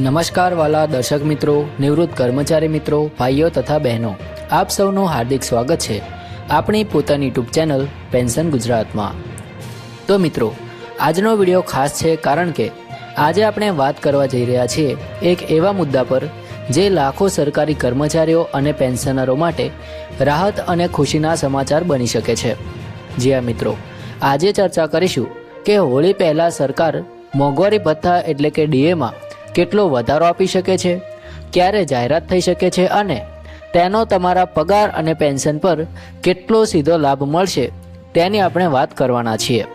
નમસ્કાર વાલા દર્શક મિત્રો, નિવૃત્ત કર્મચારી મિત્રો, ભાઈઓ તથા બહેનો, આપ સૌનું હાર્દિક સ્વાગત છે આપણી પોતાની યુટ્યુબ ચેનલ પેન્શન ગુજરાતમાં। તો મિત્રો, આજનો વિડીયો ખાસ છે કારણ કે આજે આપણે વાત કરવા જઈ રહ્યા છીએ એક એવા મુદ્દા પર જે લાખો સરકારી કર્મચારીઓ અને પેન્શનરો માટે રાહત અને ખુશીના સમાચાર બની શકે છે। જી હા મિત્રો, આજે ચર્ચા કરીશું કે હોળી પહેલાં સરકાર મોંઘવારી ભથ્થા એટલે કે ડીએમાં કેટલો વધારો આપી શકે છે, ક્યારે જાહેરાત થઈ શકે છે અને તેનો તમારા પગાર અને પેન્શન પર કેટલો સીધો લાભ મળશે તેની આપણે વાત કરવાના છીએ।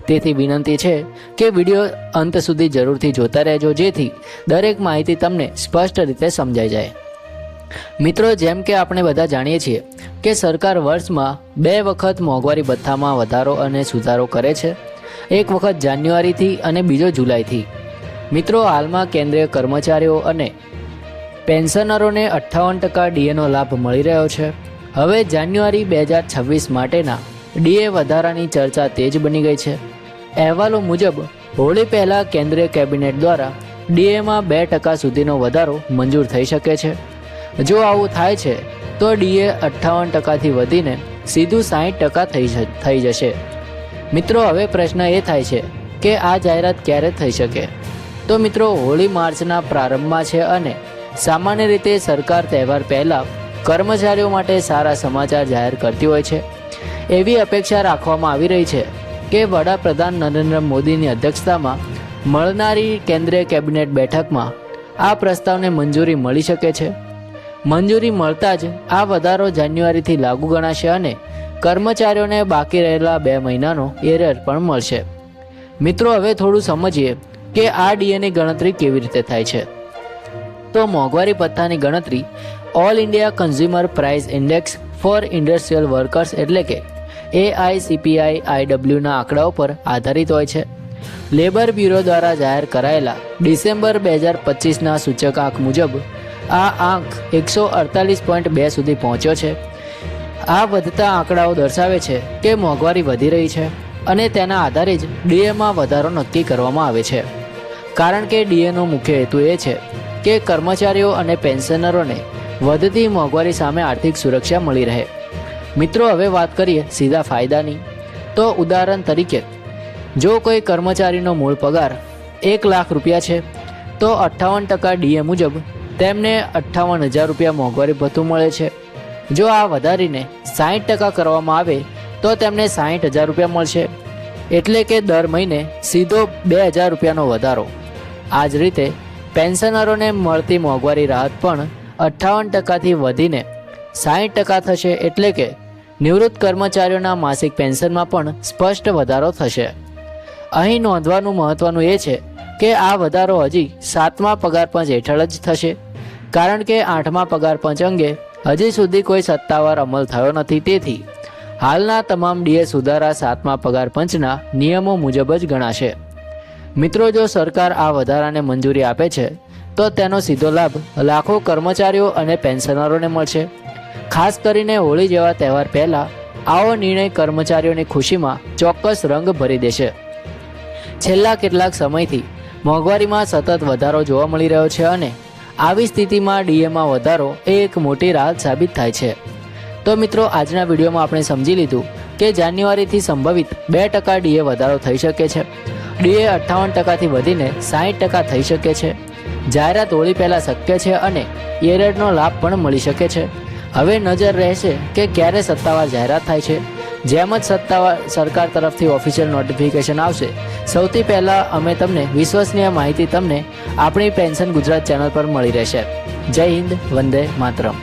તેથી વિનંતી છે કે વિડીયો અંત સુધી જરૂરથી જોતા રહેજો, જેથી દરેક માહિતી તમને સ્પષ્ટ રીતે સમજાઈ જાય। મિત્રો, જેમ કે આપણે બધા જાણીએ છીએ કે સરકાર વર્ષમાં 2 વખત મોંઘવારી ભથ્થામાં વધારો અને સુધારો કરે છે, એક વખત જાન્યુઆરીથી અને બીજો જુલાઈથી। મિત્રો, હાલમાં કેન્દ્રીય કર્મચારીઓ અને પેન્શનરોને 58% ડીએનો લાભ મળી રહ્યો છે। હવે જાન્યુઆરી 2026 માટેના ડીએ વધારાની ચર્ચા તેજ બની ગઈ છે। અહેવાલો મુજબ હોળી પહેલાં કેન્દ્રીય કેબિનેટ દ્વારા ડીએમાં 2% સુધીનો વધારો મંજૂર થઈ શકે છે। જો આવું થાય છે તો ડીએ 58%થી વધીને સીધું 60% થઈ જશે। મિત્રો, હવે પ્રશ્ન એ થાય છે કે આ જાહેરાત ક્યારે થઈ શકે? તો મિત્રો, હોળી માર્ચના પ્રારંભમાં છે અને સામાન્ય રીતે સરકાર તહેવાર પહેલાં કર્મચારીઓ માટે સારા સમાચાર જાહેર કરતી હોય છે। એવી અપેક્ષા રાખવામાં આવી રહી છે કે વડાપ્રધાન નરેન્દ્ર મોદીની અધ્યક્ષતામાં મળનારી કેન્દ્રીય કેબિનેટ બેઠકમાં આ પ્રસ્તાવને મંજૂરી મળી શકે છે। મંજૂરી મળતા જ આ વધારો જાન્યુઆરીથી લાગુ ગણાશે અને કર્મચારીઓને બાકી રહેલા 2 મહિનાનો એરિયર પણ મળશે। મિત્રો, હવે થોડું સમજીએ કે આ ડીએની ગણતરી કેવી રીતે થાય છે। તો મોંઘવારી ભથ્થાની ગણતરી all India consumer price index four industrial workers એટલે કે AICPI-IW ના આંકડાઓ પર આધારિત હોય છે। લેબર બ્યુરો દ્વારા જાહેર કરાયેલા ડિસેમ્બર 2025ના સૂચકાંક મુજબ આ આંક 148.2 સુધી પહોંચ્યો છે। આ વધતા આંકડાઓ દર્શાવે છે કે મોંઘવારી વધી રહી છે અને તેના આધારે જ ડીએમાં વધારો નક્કી કરવામાં આવે છે, કારણ કે ડીએનો મુખ્ય હેતુ એ છે કે કર્મચારીઓ અને પેન્શનરોને વધતી મોંઘવારી સામે આર્થિક સુરક્ષા મળી રહે। મિત્રો, હવે વાત કરીએ સીધા ફાયદાની। તો ઉદાહરણ તરીકે, જો કોઈ કર્મચારીનો મૂળ પગાર 1 લાખ રૂપિયા છે તો 58% ડીએ મુજબ તેમને 58,000 રૂપિયા મોંઘવારી ભથ્થું મળે છે। જો આ વધારીને 60% કરવામાં આવે તો તેમને 60,000 રૂપિયા મળશે, એટલે કે દર મહિને સીધો 2,000 રૂપિયાનો વધારો। આ જ રીતે પેન્શનરોને મળતી મોંઘવારી રાહત પણ 58%થી વધીને 60% થશે, એટલે કે નિવૃત્ત કર્મચારીઓના માસિક પેન્શનમાં પણ સ્પષ્ટ વધારો થશે। અહીં નોંધવાનું મહત્વનું એ છે કે આ વધારો હજી 7મા પગાર પંચ હેઠળ જ થશે, કારણ કે 8મા પગાર પંચ અંગે હજી સુધી કોઈ સત્તાવાર અમલ થયો નથી। તેથી હાલના તમામ ડીએ સુધારા 7મા પગાર પંચના નિયમો મુજબ જ ગણાશે। મિત્રો, જો સરકાર આ વધારાને મંજૂરી આપે છે તો તેનો સીધો લાભ લાખો કર્મચારીઓ અને પેન્શનરોને મળશે। ખાસ કરીને હોળી જેવા તહેવાર પહેલાં આવો નિર્ણય કર્મચારીઓની ખુશીમાં ચોક્કસ રંગ ભરી દેશે। છેલ્લા કેટલાક સમયથી મોંઘવારીમાં સતત વધારો જોવા મળી રહ્યો છે અને આવી સ્થિતિમાં ડીએમાં વધારો એ એક મોટી રાહત સાબિત થાય છે। તો મિત્રો, આજના વિડીયોમાં આપણે સમજી લીધું કે જાન્યુઆરીથી સંભવિત 2% ડીએ વધારો થઈ શકે છે। ડીએ 58%થી વધીને 60% થઈ શકે છે। જાહેરાત હોળી પહેલાં શક્ય છે અને એરિયરનો લાભ પણ મળી શકે છે। હવે નજર રહેશે કે ક્યારે સત્તાવાર જાહેરાત થાય છે। જેમ જ સત્તાવાર સરકાર તરફથી ઓફિશિયલ નોટિફિકેશન આવશે, સૌથી પહેલાં અમે તમને વિશ્વસનીય માહિતી તમને આપણી પેન્શન ગુજરાત ચેનલ પર મળી રહેશે। જય હિન્દ, વંદે માતરમ।